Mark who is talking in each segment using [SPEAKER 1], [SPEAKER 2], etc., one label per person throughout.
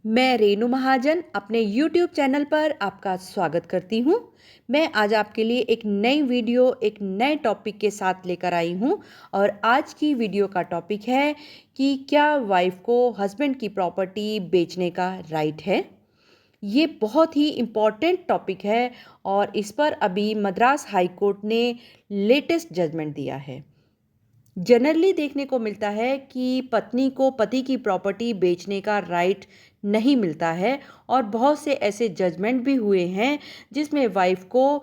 [SPEAKER 1] मैं रेणु महाजन अपने YouTube channel पर आपका स्वागत करती हूँ। मैं आज आपके लिए एक नई वीडियो, एक नए टॉपिक के साथ लेकर आई हूँ और आज की वीडियो का टॉपिक है कि क्या वाइफ को हस्बैंड की प्रॉपर्टी बेचने का राइट है। ये बहुत ही इम्पॉर्टेंट टॉपिक है और इस पर अभी मद्रास हाई कोर्ट ने लेटेस्ट जजमेंट दिया है। जनरली देखने को मिलता है कि पत्नी को पति की प्रॉपर्टी बेचने का राइट नहीं मिलता है और बहुत से ऐसे जजमेंट भी हुए हैं जिसमें वाइफ को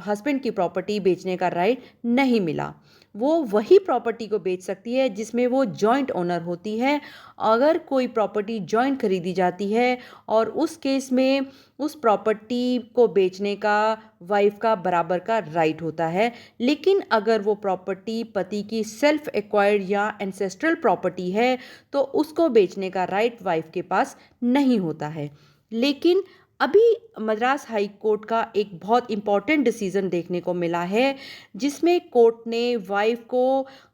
[SPEAKER 1] हस्बैंड की प्रॉपर्टी बेचने का राइट नहीं मिला। वो वही प्रॉपर्टी को बेच सकती है जिसमें वो जॉइंट ओनर होती है। अगर कोई प्रॉपर्टी जॉइंट खरीदी जाती है और उस केस में उस प्रॉपर्टी को बेचने का वाइफ का बराबर का राइट होता है। लेकिन अगर वो प्रॉपर्टी पति की सेल्फ एक्वायर्ड या एंसेस्ट्रल प्रॉपर्टी है तो उसको बेचने का राइट वाइफ के पास नहीं होता है। लेकिन अभी मद्रास हाई कोर्ट का एक बहुत इम्पॉर्टेंट डिसीजन देखने को मिला है जिसमें कोर्ट ने वाइफ को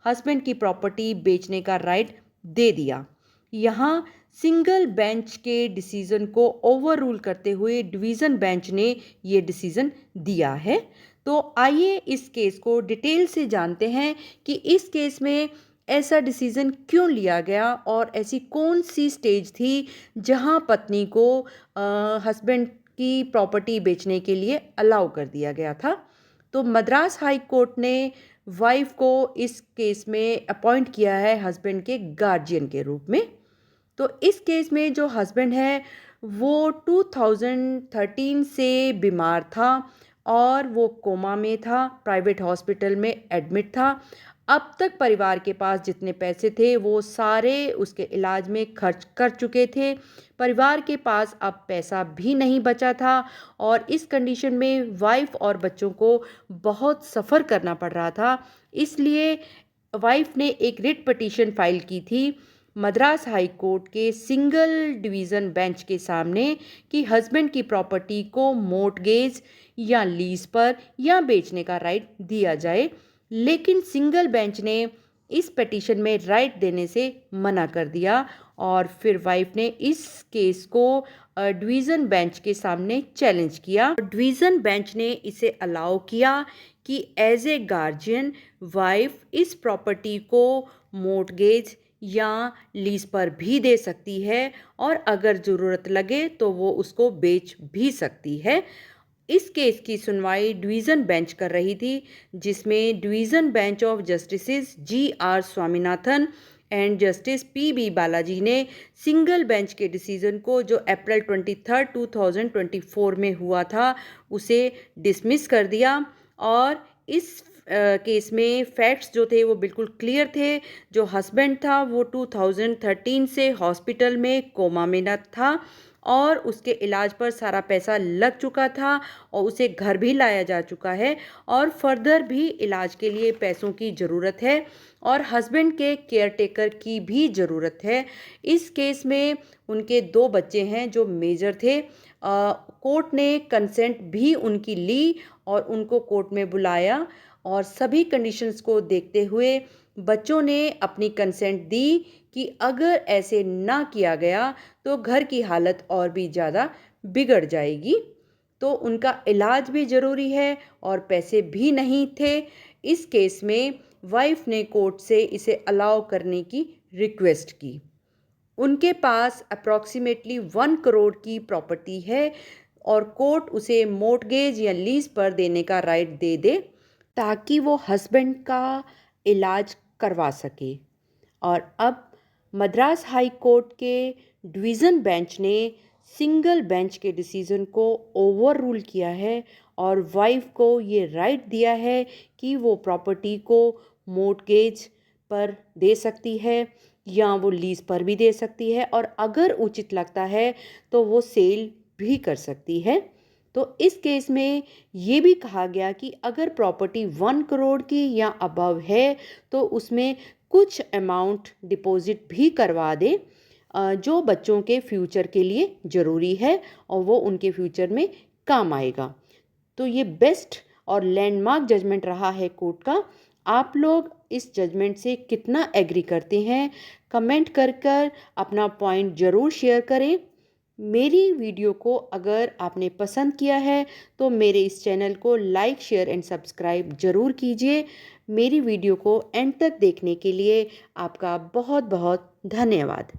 [SPEAKER 1] हस्बैंड की प्रॉपर्टी बेचने का राइट दे दिया। यहाँ सिंगल बेंच के डिसीजन को ओवर रूल करते हुए डिवीज़न बेंच ने ये डिसीजन दिया है। तो आइए इस केस को डिटेल से जानते हैं कि इस केस में ऐसा डिसीजन क्यों लिया गया और ऐसी कौन सी स्टेज थी जहां पत्नी को हस्बैंड की प्रॉपर्टी बेचने के लिए अलाउ कर दिया गया था। तो मद्रास हाई कोर्ट ने वाइफ को इस केस में अपॉइंट किया है हस्बैंड के गार्जियन के रूप में। तो इस केस में जो हस्बैंड है वो 2013 से बीमार था और वो कोमा में था, प्राइवेट हॉस्पिटल में एडमिट था। अब तक परिवार के पास जितने पैसे थे वो सारे उसके इलाज में खर्च कर चुके थे। परिवार के पास अब पैसा भी नहीं बचा था और इस कंडीशन में वाइफ और बच्चों को बहुत सफ़र करना पड़ रहा था। इसलिए वाइफ ने एक रिट पिटीशन फाइल की थी मद्रास हाई कोर्ट के सिंगल डिवीज़न बेंच के सामने कि हस्बैंड की प्रॉपर्टी को मोर्टगेज या लीज पर या बेचने का राइट दिया जाए। लेकिन सिंगल बेंच ने इस पिटीशन में राइट देने से मना कर दिया और फिर वाइफ ने इस केस को डिवीज़न बेंच के सामने चैलेंज किया। डिवीज़न बेंच ने इसे अलाउ किया कि एज ए गार्जियन वाइफ इस प्रॉपर्टी को मोर्टगेज या लीज पर भी दे सकती है और अगर ज़रूरत लगे तो वो उसको बेच भी सकती है। इस केस की सुनवाई डिवीज़न बेंच कर रही थी जिसमें division bench of justices GR. Swaminathan and justice PB. Balaji ने सिंगल बेंच के डिसीजन को जो अप्रैल 23, 2024 में हुआ था उसे डिसमिस कर दिया और इस केस में फैक्ट्स जो थे वो बिल्कुल क्लियर थे। जो हस्बैंड था वो 2013 से हॉस्पिटल में कोमा में था और उसके इलाज पर सारा पैसा लग चुका था और उसे घर भी लाया जा चुका है और फर्दर भी इलाज के लिए पैसों की ज़रूरत है और हस्बैंड के केयरटेकर की भी ज़रूरत है। इस केस में उनके 2 बच्चे हैं जो मेजर थे। कोर्ट ने कंसेंट भी उनकी ली और उनको कोर्ट में बुलाया और सभी कंडीशंस को देखते हुए बच्चों ने अपनी कंसेंट दी कि अगर ऐसे ना किया गया तो घर की हालत और भी ज़्यादा बिगड़ जाएगी। तो उनका इलाज भी ज़रूरी है और पैसे भी नहीं थे। इस केस में वाइफ ने कोर्ट से इसे अलाउ करने की रिक्वेस्ट की। उनके पास अप्रॉक्सीमेटली 1 करोड़ की प्रॉपर्टी है और कोर्ट उसे मोर्टगेज या लीज पर देने का राइट दे दे ताकि वो हस्बैंड का इलाज करवा सके। और अब मद्रास हाई कोर्ट के डिवीज़न बेंच ने सिंगल बेंच के डिसीजन को ओवर रूल किया है और वाइफ को ये राइट दिया है कि वो प्रॉपर्टी को मोर्टगेज पर दे सकती है या वो लीज पर भी दे सकती है और अगर उचित लगता है तो वो सेल भी कर सकती है। तो इस केस में ये भी कहा गया कि अगर प्रॉपर्टी 1 करोड़ की या अबव है तो उसमें कुछ अमाउंट डिपॉजिट भी करवा दे जो बच्चों के फ्यूचर के लिए ज़रूरी है और वो उनके फ्यूचर में काम आएगा। तो ये बेस्ट और लैंडमार्क जजमेंट रहा है कोर्ट का। आप लोग इस जजमेंट से कितना एग्री करते हैं कमेंट कर कर अपना पॉइंट ज़रूर शेयर करें। मेरी वीडियो को अगर आपने पसंद किया है तो मेरे इस चैनल को लाइक, शेयर एंड सब्सक्राइब ज़रूर कीजिए। मेरी वीडियो को एंड तक देखने के लिए आपका बहुत बहुत धन्यवाद।